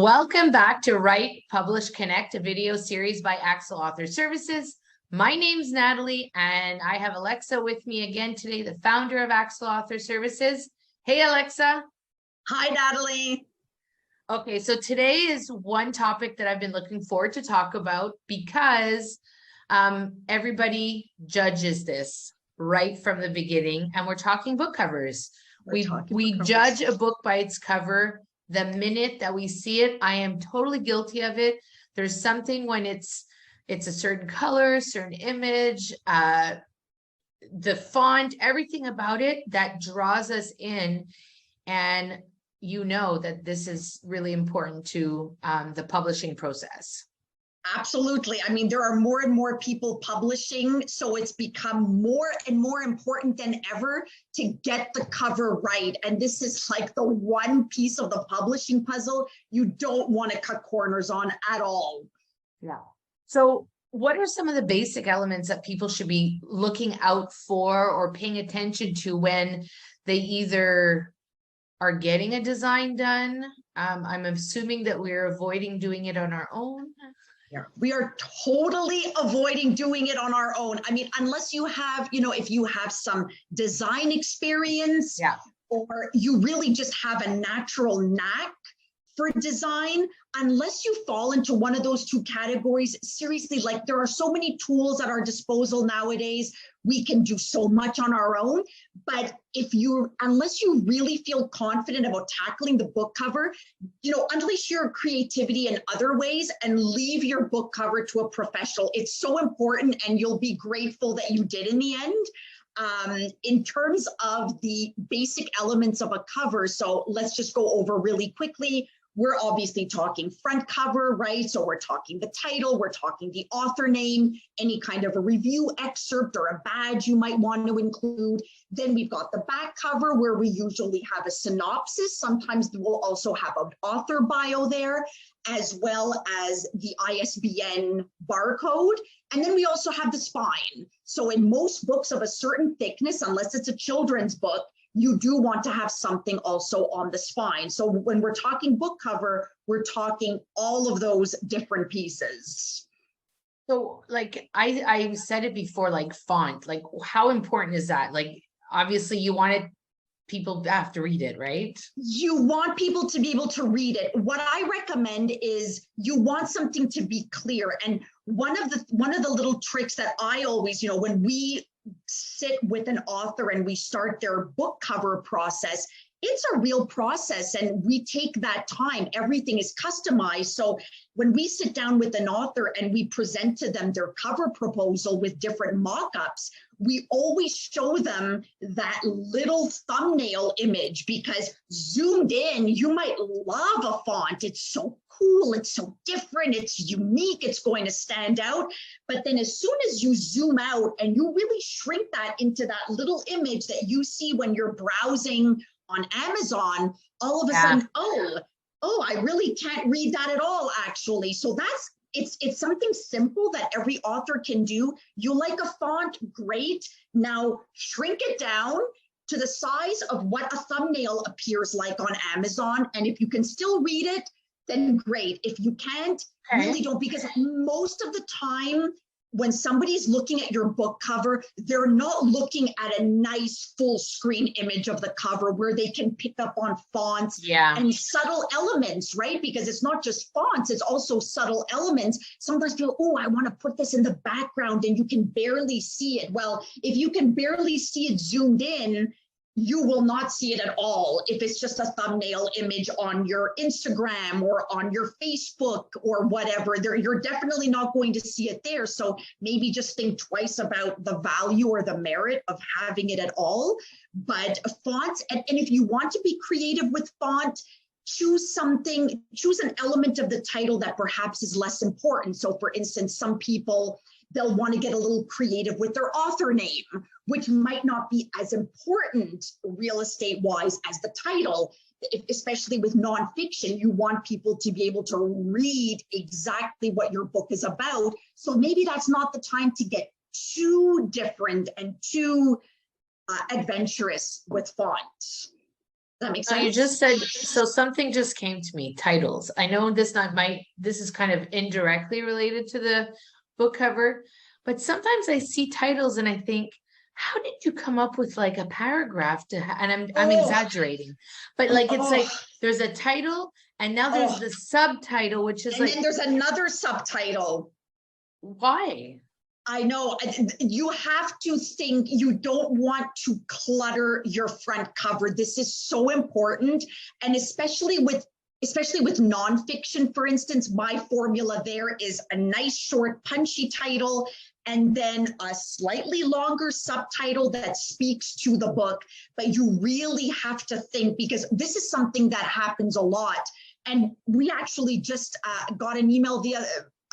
Welcome back to Write, Publish, Connect, a video series by Aaxel Author Services. My name's Natalie, and I have Alexa with me again today, the founder of Aaxel Author Services. Hey, Alexa. Hi, Natalie. Okay, so today is one topic that I've been looking forward to talk about because everybody judges this right from the beginning, and we're talking book covers. We judge a book by its cover. The minute that we see it, I am totally guilty of it. There's something when it's a certain color, certain image, the font, everything about it that draws us in. And you know that this is really important to the publishing process. Absolutely. I mean, there are more and more people publishing, so it's become more and more important than ever to get the cover right. And this is like the one piece of the publishing puzzle you don't want to cut corners on at all. Yeah. So what are some of the basic elements that people should be looking out for or paying attention to when they either are getting a design done? I'm assuming that we're avoiding doing it on our own. Yeah. We are totally avoiding doing it on our own. I mean, unless you have, if you have some design experience, yeah, or you really just have a natural knack for design, unless you fall into one of those two categories, seriously, like there are so many tools at our disposal nowadays. We can do so much on our own, but unless you really feel confident about tackling the book cover, unleash your creativity in other ways and leave your book cover to a professional. It's so important, and you'll be grateful that you did in the end. In terms of the basic elements of a cover, so let's just go over really quickly. We're obviously talking front cover, right? So we're talking the title, we're talking the author name, any kind of a review excerpt or a badge you might want to include. Then we've got the back cover where we usually have a synopsis. Sometimes we'll also have an author bio there, as well as the ISBN barcode. And then we also have the spine. So in most books of a certain thickness, unless it's a children's book, you do want to have something also on the spine. So when we're talking book cover, we're talking all of those different pieces. So like I said it before, like font, like how important is that? Like, obviously you want people to have to read it, right? You want people to be able to read it. What I recommend is you want something to be clear. And one of the little tricks that I always, when we sit with an author and we start their book cover process, it's a real process and we take that time. Everything is customized. So when we sit down with an author and we present to them their cover proposal with different mock-ups, we always show them that little thumbnail image, because zoomed in, you might love a font. It's so cool, it's so different, it's unique, it's going to stand out. But then as soon as you zoom out and you really shrink that into that little image that you see when you're browsing on Amazon, all of a sudden, oh, I really can't read that at all, actually. So it's something simple that every author can do. You like a font, great. Now shrink it down to the size of what a thumbnail appears like on Amazon. And if you can still read it, then great. If you can't, really don't, because most of the time, when somebody's looking at your book cover, they're not looking at a nice full screen image of the cover where they can pick up on fonts and subtle elements, right? Because it's not just fonts, it's also subtle elements. Sometimes people, I want to put this in the background and you can barely see it. Well, if you can barely see it zoomed in, you will not see it at all if it's just a thumbnail image on your Instagram or on your Facebook or whatever. You're definitely not going to see it there. So maybe just think twice about the value or the merit of having it at all. But fonts, and if you want to be creative with font, choose an element of the title that perhaps is less important. So for instance, some people, they'll want to get a little creative with their author name, which might not be as important real estate wise as the title. Especially with nonfiction, you want people to be able to read exactly what your book is about. So maybe that's not the time to get too different and too adventurous with fonts. that make No, you just sense? said, so something just came to me, titles. I know this is kind of indirectly related to the book cover, but sometimes I see titles and I think, how did you come up with like a paragraph and I'm Oh, exaggerating, but like it's oh, like there's a title and now there's oh. the subtitle, which is And like, then there's another subtitle. why? I know you have to think, you don't want to clutter your front cover. This is so important. And especially with nonfiction, for instance, my formula there is a nice short punchy title and then a slightly longer subtitle that speaks to the book. But you really have to think, because this is something that happens a lot. And we actually just got an email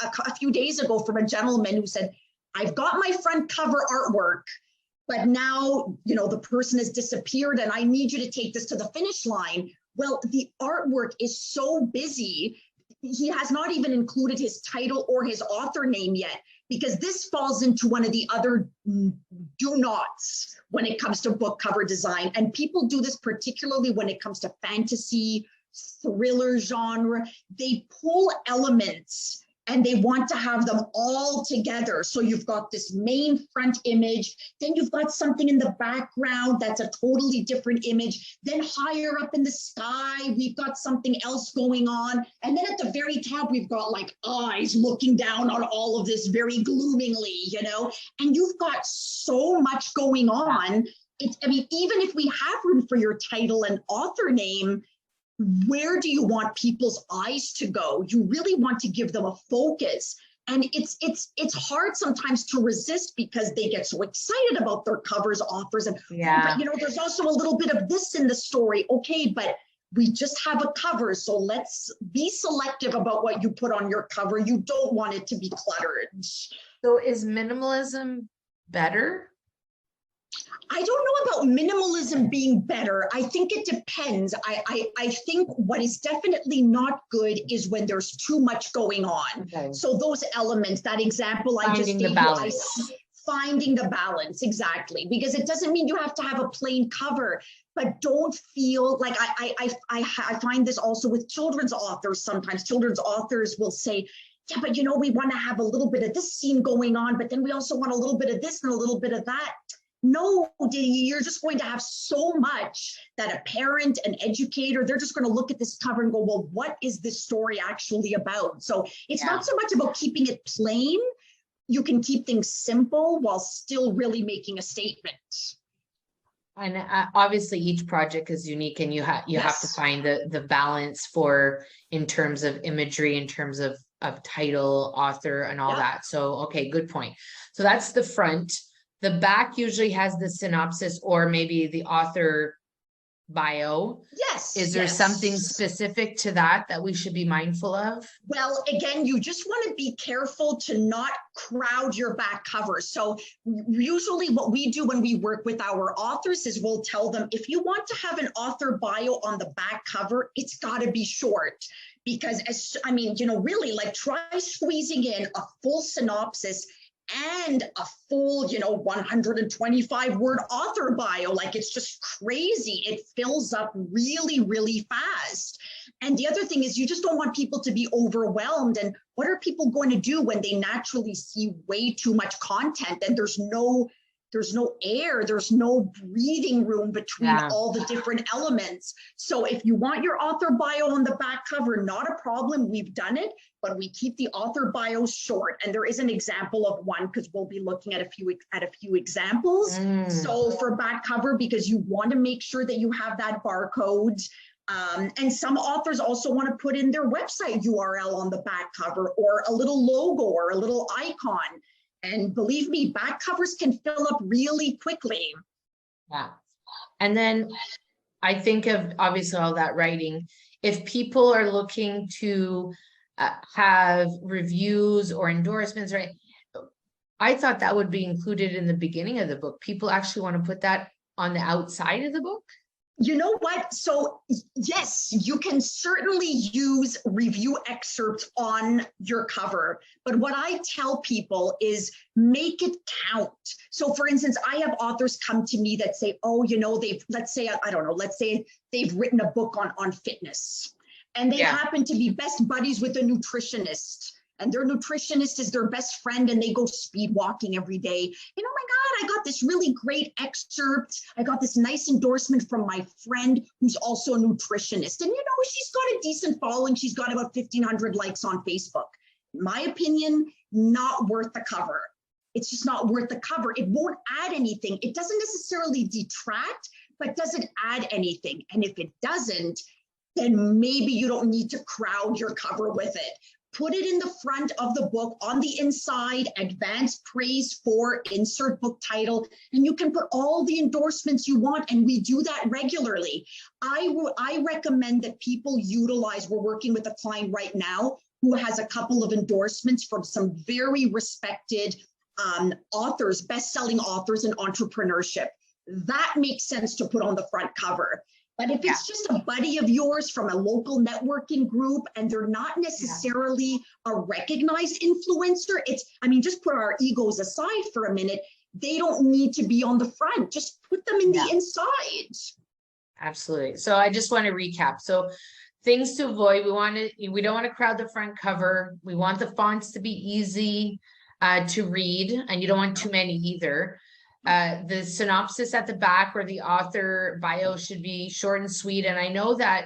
a few days ago from a gentleman who said, I've got my front cover artwork, but now, the person has disappeared and I need you to take this to the finish line. Well, the artwork is so busy. He has not even included his title or his author name yet, because this falls into one of the other do nots when it comes to book cover design. And people do this particularly when it comes to fantasy, thriller genre. They pull elements and they want to have them all together. So you've got this main front image, then you've got something in the background that's a totally different image. Then higher up in the sky, we've got something else going on. And then at the very top, we've got like eyes looking down on all of this very gloomingly, and you've got so much going on. Even if we have room for your title and author name, where do you want people's eyes to go? You really want to give them a focus. And it's hard sometimes to resist because they get so excited about their covers, authors, and Yeah. but there's also a little bit of this in the story. Okay, but we just have a cover, so let's be selective about what you put on your cover. You don't want it to be cluttered. So is minimalism better? I don't know about minimalism being better. I think it depends. I think what is definitely not good is when there's too much going on. Okay. So those elements, that example I just Finding the gave balance. finding the balance, exactly. Because it doesn't mean you have to have a plain cover, but don't feel like I find this also with children's authors. Sometimes children's authors will say, yeah, but we want to have a little bit of this scene going on, but then we also want a little bit of this and a little bit of that. No, you're just going to have so much that a parent, an educator, they're just going to look at this cover and go, well, what is this story actually about? So it's not so much about keeping it plain. You can keep things simple while still really making a statement. And obviously each project is unique and you have to find the balance in terms of imagery, in terms of title, author, and all that. So, okay, good point. So that's the front. The back usually has the synopsis or maybe the author bio. Yes. Is there something specific to that we should be mindful of? Well, again, you just want to be careful to not crowd your back cover. So usually what we do when we work with our authors is we'll tell them, if you want to have an author bio on the back cover, it's got to be short. Because really, like, try squeezing in a full synopsis and a full 125 word author bio. Like, it's just crazy. It fills up really, really fast. And the other thing is, you just don't want people to be overwhelmed. And what are people going to do when they naturally see way too much content and there's no air, there's no breathing room between all the different elements? So if you want your author bio on the back cover, not a problem, we've done it, but we keep the author bios short. And there is an example of one, because we'll be looking at a few examples. So for back cover, because you want to make sure that you have that barcode. And some authors also want to put in their website URL on the back cover, or a little logo or a little icon. And believe me, back covers can fill up really quickly. Yeah. And then I think of obviously all that writing. If people are looking to have reviews or endorsements, right? I thought that would be included in the beginning of the book. People actually want to put that on the outside of the book. You know what? So yes, you can certainly use review excerpts on your cover, but what I tell people is make it count. So for instance, I have authors come to me that say, oh, let's say, I don't know, let's say they've written a book on fitness, and they happen to be best buddies with a nutritionist. And their nutritionist is their best friend, and they go speed walking every day. And oh my God, I got this really great excerpt. I got this nice endorsement from my friend who's also a nutritionist. And she's got a decent following. She's got about 1,500 likes on Facebook. In my opinion, not worth the cover. It's just not worth the cover. It won't add anything. It doesn't necessarily detract, but does it add anything? And if it doesn't, then maybe you don't need to crowd your cover with it. Put it in the front of the book, on the inside, advanced praise for, insert book title, and you can put all the endorsements you want, and we do that regularly. I recommend that people utilize, we're working with a client right now who has a couple of endorsements from some very respected authors, best-selling authors in entrepreneurship. That makes sense to put on the front cover. But if it's just a buddy of yours from a local networking group and they're not necessarily a recognized influencer, just put our egos aside for a minute. They don't need to be on the front. Just put them in the inside. Absolutely. So I just want to recap. So things to avoid, we don't want to crowd the front cover. We want the fonts to be easy to read, and you don't want too many either. The synopsis at the back or the author bio should be short and sweet. And I know that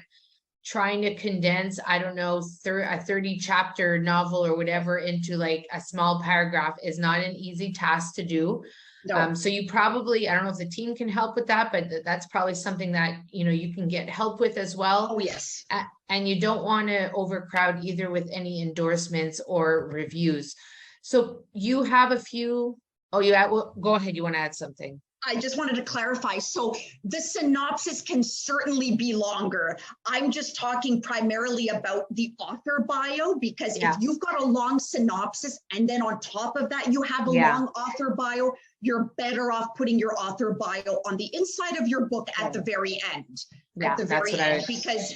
trying to condense, I don't know, a 30 chapter novel or whatever into like a small paragraph is not an easy task to do. No. So you probably, I don't know if the team can help with that, but that's probably something that, you can get help with as well. Oh, yes. And you don't want to overcrowd either with any endorsements or reviews. So you have a few. Oh, go ahead. You want to add something? I just wanted to clarify. So the synopsis can certainly be longer. I'm just talking primarily about the author bio, because if you've got a long synopsis and then on top of that, you have a long author bio, you're better off putting your author bio on the inside of your book at the very end. At the very end, because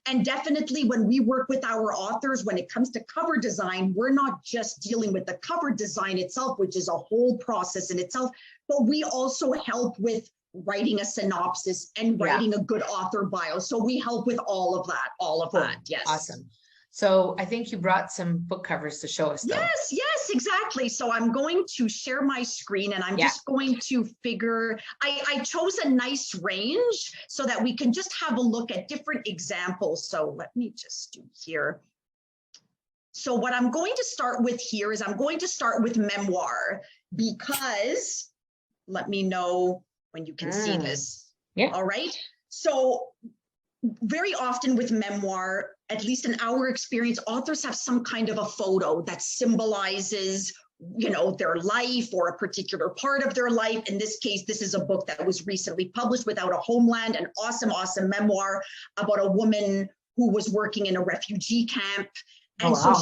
and definitely when we work with our authors, when it comes to cover design, we're not just dealing with the cover design itself, which is a whole process in itself, but we also help with writing a synopsis and writing a good author bio. So we help with all of that. Yes. Awesome. So I think you brought some book covers to show us, though. Yes, exactly. So I'm going to share my screen, and I'm just going to figure, I chose a nice range so that we can just have a look at different examples. So let me just do here. So what I'm going to start with here is I'm going to start with memoir, because let me know when you can see this. Yeah. All right. So very often with memoir, at least in our experience, authors have some kind of a photo that symbolizes, their life or a particular part of their life. In this case, this is a book that was recently published, Without a Homeland, an awesome memoir about a woman who was working in a refugee camp. And so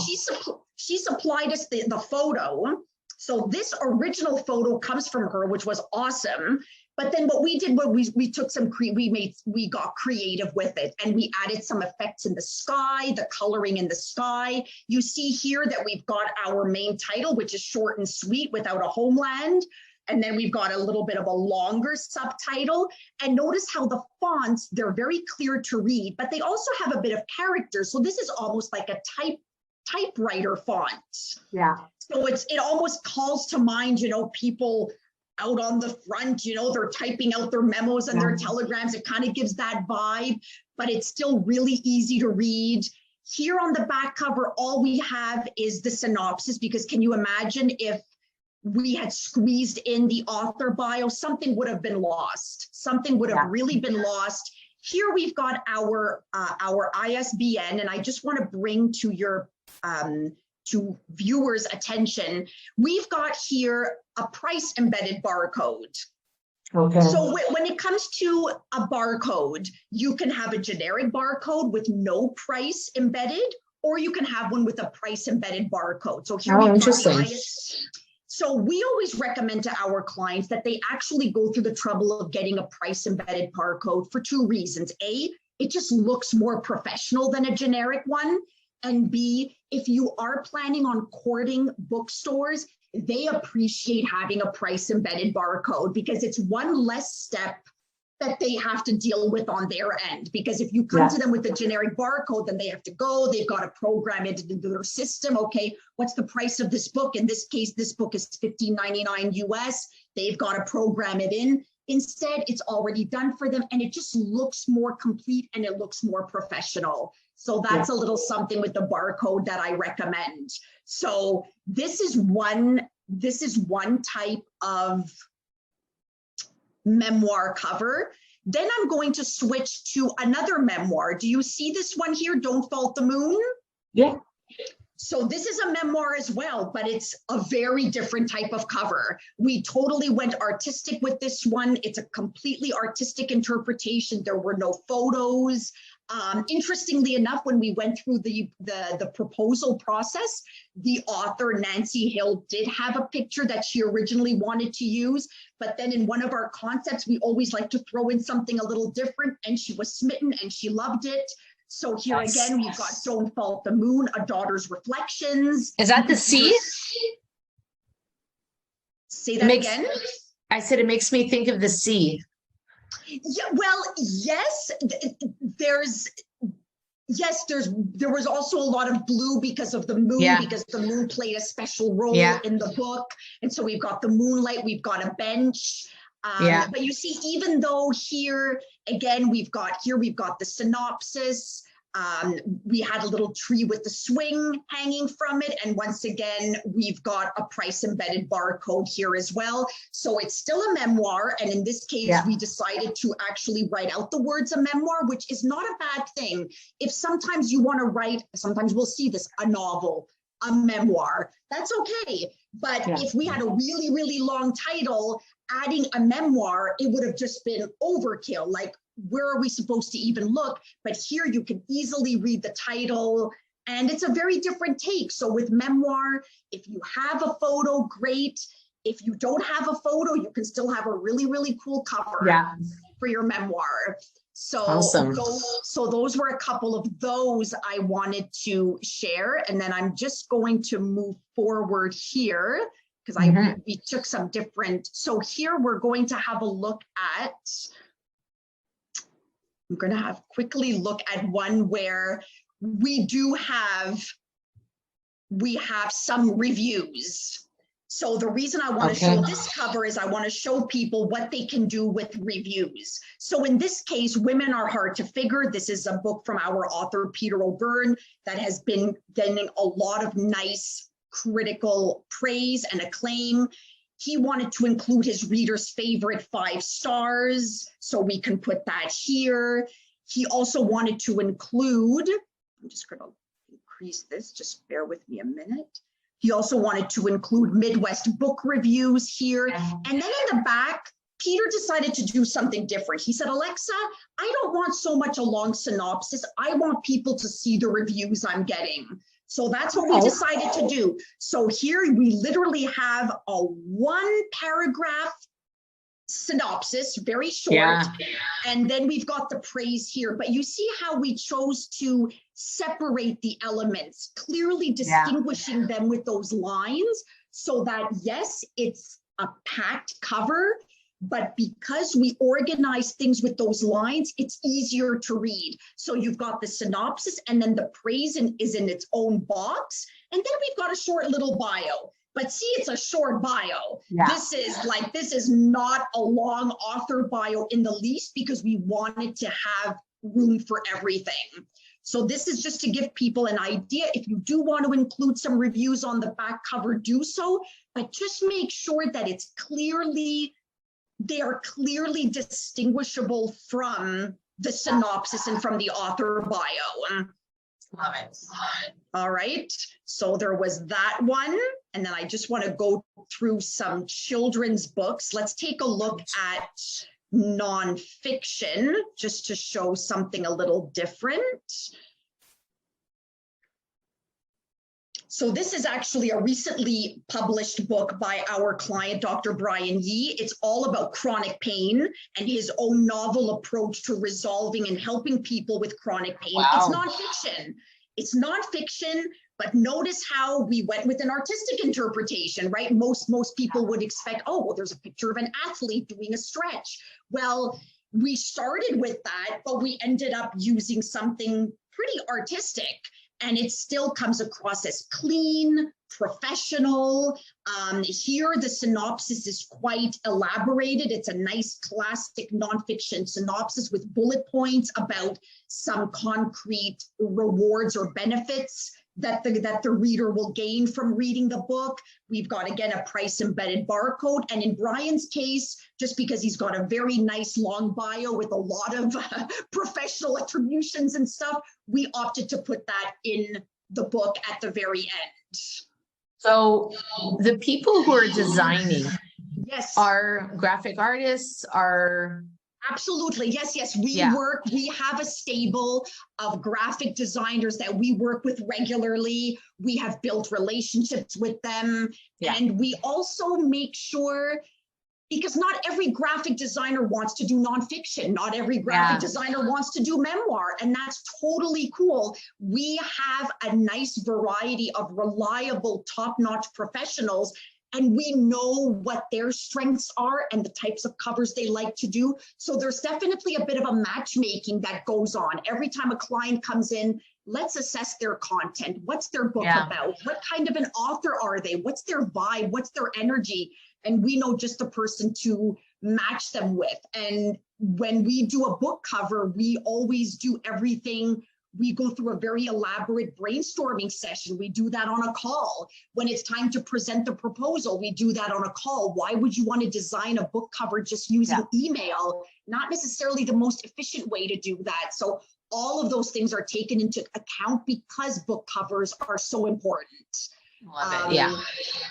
she supplied us the photo. So this original photo comes from her, which was awesome. But then what we did was we took we got creative with it, and we added some effects in the sky, the coloring in the sky. You see here that we've got our main title, which is short and sweet, Without a Homeland. And then we've got a little bit of a longer subtitle. And notice how the fonts, they're very clear to read, but they also have a bit of character. So this is almost like a typewriter font. Yeah. So it almost calls to mind, people out on the front, they're typing out their memos and their telegrams. It kind of gives that vibe, but it's still really easy to read. Here on the back cover, all we have is the synopsis, because can you imagine if we had squeezed in the author bio? Something would have been lost. Something would have really been lost. Here we've got our ISBN, and I just want to bring to your to viewers' attention, we've got here a price embedded barcode. Okay. So when it comes to a barcode, you can have a generic barcode with no price embedded, or you can have one with a price embedded barcode. So here So we always recommend to our clients that they actually go through the trouble of getting a price embedded barcode for two reasons. A, it just looks more professional than a generic one. And B, if you are planning on courting bookstores, they appreciate having a price embedded barcode because it's one less step that they have to deal with on their end. Because if you come to them with a generic barcode, then they have to go, they've got to program it into their system. Okay, what's the price of this book? In this case, this book is $15.99 US. They've got to program it in. Instead, it's already done for them and it just looks more complete and it looks more professional. So that's a little something with the barcode that I recommend. So this is one type of memoir cover. Then I'm going to switch to another memoir. Do you see this one here? Don't Fault the Moon? Yeah. So this is a memoir as well, but it's a very different type of cover. We totally went artistic with this one. It's a completely artistic interpretation. There were no photos. Interestingly enough, when we went through the proposal process, the author, Nancy Hill, did have a picture that she originally wanted to use. But then in one of our concepts, we always like to throw in something a little different, and she was smitten and she loved it. So here again, we've got Don't Fault the Moon, A Daughter's Reflections. Is that the sea? Say that again. I said it makes me think of the sea. Yeah, well, yes, there was also a lot of blue because of the moon, because the moon played a special role in the book. And so we've got the moonlight, we've got a bench. But you see, even though here, again, we've got the synopsis. We had a little tree with the swing hanging from it. And once again, we've got a price embedded barcode here as well. So it's still a memoir. And in this case, we decided to actually write out the words a memoir, which is not a bad thing. If sometimes you want to write, sometimes we'll see this, a novel, a memoir, that's okay. But if we had a really, really long title, adding a memoir, it would have just been overkill. Like, where are we supposed to even look? But here you can easily read the title and it's a very different take. So with memoir, if you have a photo, great. If you don't have a photo, you can still have a really, really cool cover for your memoir. So, those were a couple of those I wanted to share. And then I'm just going to move forward here because we took some different. So here we're going to have a look at, I'm going to have quickly look at one where we have some reviews. So the reason I want to show this cover is I want to show people what they can do with reviews. So in this case, Women Are Hard to Figure. This is a book from our author, Peter O'Byrne, that has been getting a lot of nice critical praise and acclaim. He wanted to include his readers' favorite 5 stars, so we can put that here. He also wanted to include, I'm just going to increase this, just bear with me a minute. He also wanted to include Midwest book reviews here. And then in the back, Peter decided to do something different. He said, Alexa, I don't want so much a long synopsis. I want people to see the reviews I'm getting. So that's what we decided to do. So here we literally have a 1-paragraph synopsis, very short, and then we've got the praise here. But you see how we chose to separate the elements, clearly distinguishing them with those lines so that, yes, it's a packed cover, but because we organize things with those lines, it's easier to read. So you've got the synopsis and then the praise is in its own box. And then we've got a short little bio. But see, it's a short bio. This is not a long author bio in the least because we wanted to have room for everything. So this is just to give people an idea. If you do want to include some reviews on the back cover, do so, but just make sure that they are clearly distinguishable from the synopsis and from the author bio. Love it. All right, so there was that one. And then I just want to go through some children's books. Let's take a look at nonfiction, just to show something a little different. So this is actually a recently published book by our client, Dr. Brian Yee. It's all about chronic pain and his own novel approach to resolving and helping people with chronic pain. Wow. It's nonfiction. It's nonfiction, but notice how we went with an artistic interpretation, right? Most people would expect, oh, well, there's a picture of an athlete doing a stretch. Well, we started with that, but we ended up using something pretty artistic. And it still comes across as clean, professional. Here, the synopsis is quite elaborated. It's a nice classic nonfiction synopsis with bullet points about some concrete rewards or benefits that the reader will gain from reading the book. We've got, again, a price embedded barcode. And in Brian's case, just because he's got a very nice long bio with a lot of professional attributions and stuff, we opted to put that in the book at the very end. So the people who are designing yes, are graphic artists, are... Absolutely. Yes, yes. We have a stable of graphic designers that we work with regularly. We have built relationships with them. And we also make sure, because not every graphic designer wants to do nonfiction. Not every graphic designer wants to do memoir, and that's totally cool. We have a nice variety of reliable, top-notch professionals, and we know what their strengths are and the types of covers they like to do. So there's definitely a bit of a matchmaking that goes on. Every time a client comes in, let's assess their content. What's their book about? What kind of an author are they? What's their vibe? What's their energy? And we know just the person to match them with. And when we do a book cover, we always do everything. We go through a very elaborate brainstorming session. We do that on a call. When it's time to present the proposal, we do that on a call. Why would you want to design a book cover just using email? Not necessarily the most efficient way to do that. So all of those things are taken into account because book covers are so important. Love it.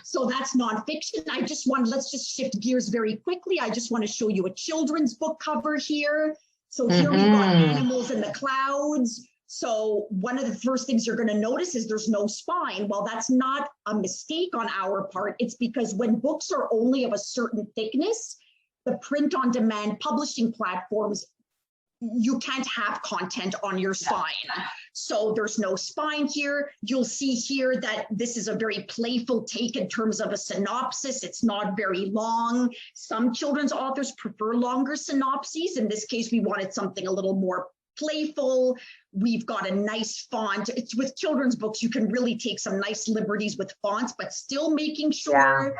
So that's nonfiction. Let's just shift gears very quickly. I just want to show you a children's book cover here. So here we've got animals in the clouds. So one of the first things you're going to notice is there's no spine. Well, that's not a mistake on our part. It's because when books are only of a certain thickness, the print on demand publishing platforms, you can't have content on your spine. So there's no spine here. You'll see here that this is a very playful take in terms of a synopsis. It's not very long. Some children's authors prefer longer synopses. In this case, we wanted something a little more playful. We've got a nice font. It's with children's books, you can really take some nice liberties with fonts, but still making sure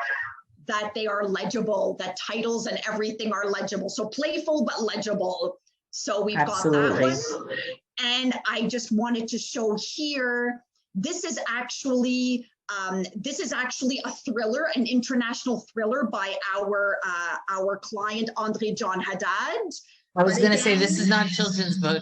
that they are legible, that titles and everything are legible. So playful, but legible. So we've got that one. And I just wanted to show here, this is actually a thriller, an international thriller by our client, Andre John Haddad. I was going to say, this is not a children's book.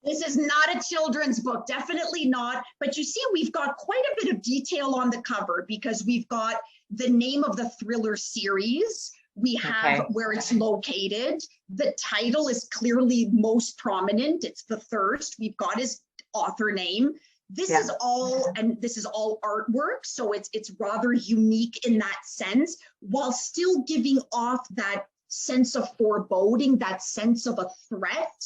This is not a children's book, definitely not. But you see, we've got quite a bit of detail on the cover because we've got the name of the thriller series. We have where it's located. The title is clearly most prominent. It's The Thirst. We've got his author name. This is all, and this is all artwork. So it's rather unique in that sense, while still giving off that sense of foreboding, that sense of a threat,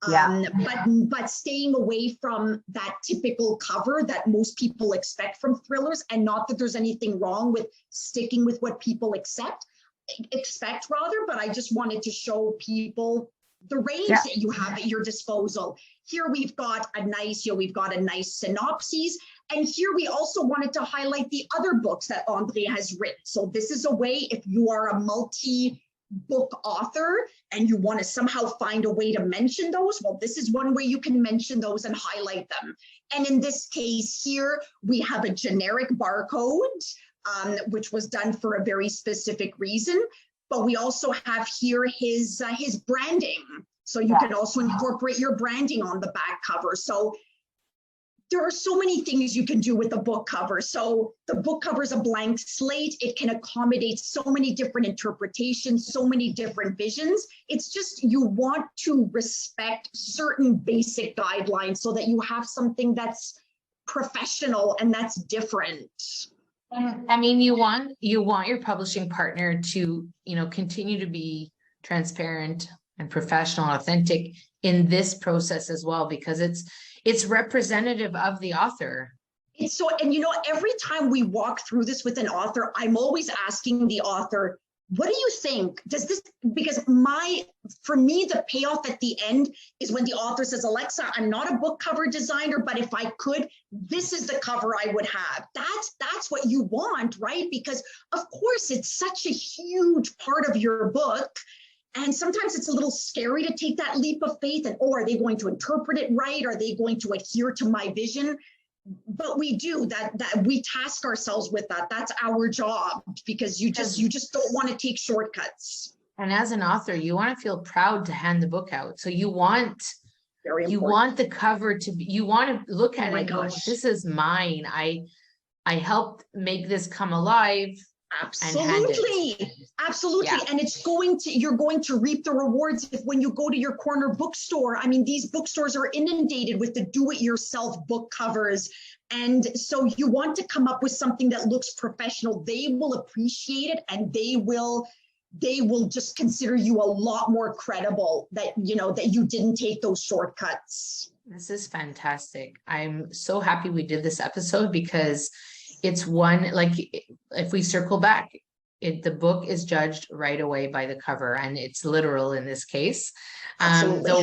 but staying away from that typical cover that most people expect from thrillers. And not that there's anything wrong with sticking with what people expect rather, but I just wanted to show people the range that you have at your disposal. Here we've got a nice, synopsis. And here we also wanted to highlight the other books that Andre has written. So this is a way, if you are a multi-book author and you want to somehow find a way to mention those, well, this is one way you can mention those and highlight them. And in this case here, we have a generic barcode, which was done for a very specific reason. But we also have here his branding. So you can also incorporate your branding on the back cover. So there are so many things you can do with the book cover. So the book cover is a blank slate. It can accommodate so many different interpretations, so many different visions. It's just you want to respect certain basic guidelines so that you have something that's professional, and that's different. I mean, you want your publishing partner to, continue to be transparent and professional, authentic in this process as well, because it's representative of the author. It's so, and every time we walk through this with an author, I'm always asking the author, what do you think? Does this, because for me, the payoff at the end is when the author says, Alexa, I'm not a book cover designer, but if I could, this is the cover I would have. That's what you want, right? Because of course, it's such a huge part of your book. And sometimes it's a little scary to take that leap of faith and, are they going to interpret it right? Are they going to adhere to my vision? But we do that we task ourselves with that. That's our job, because you just don't want to take shortcuts. And as an author, you want to feel proud to hand the book out. So you want the cover to be, you want to look at it and go, this is mine. I helped make this come alive. Absolutely. Yeah. And you're going to reap the rewards when you go to your corner bookstore. I mean, these bookstores are inundated with the do-it-yourself book covers. And so you want to come up with something that looks professional. They will appreciate it, and they will just consider you a lot more credible that you didn't take those shortcuts. This is fantastic. I'm so happy we did this episode, because it's one, like, if we circle back, the book is judged right away by the cover, and it's literal in this case. Though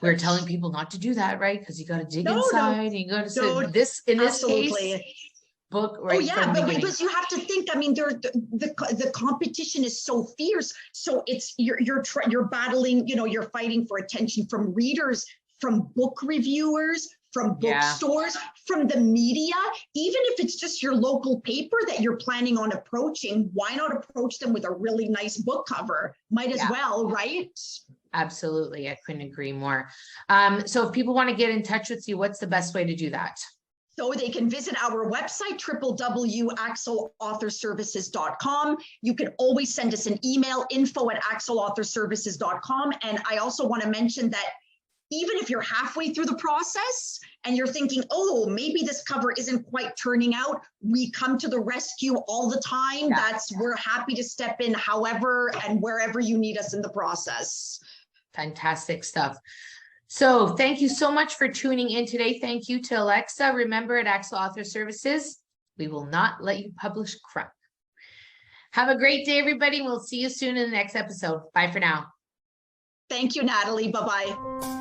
we're telling people not to do that, right? Because you got to dig inside, and you got to say this in this case. Book right from the beginning. Because you have to think. I mean, the competition is so fierce. So it's you're battling. You're fighting for attention from readers, from book reviewers, from bookstores, from the media. Even if it's just your local paper that you're planning on approaching, why not approach them with a really nice book cover? Might as well, right? Absolutely. I couldn't agree more. So if people want to get in touch with you, what's the best way to do that? So they can visit our website, www.axelauthorservices.com. You can always send us an email, info@axelauthorservices.com. And I also want to mention that even if you're halfway through the process and you're thinking, maybe this cover isn't quite turning out, we come to the rescue all the time. We're happy to step in however and wherever you need us in the process. Fantastic stuff. So thank you so much for tuning in today. Thank you to Alexa. Remember, at Aaxel Author Services, we will not let you publish crap. Have a great day, everybody. We'll see you soon in the next episode. Bye for now. Thank you, Natalie. Bye-bye.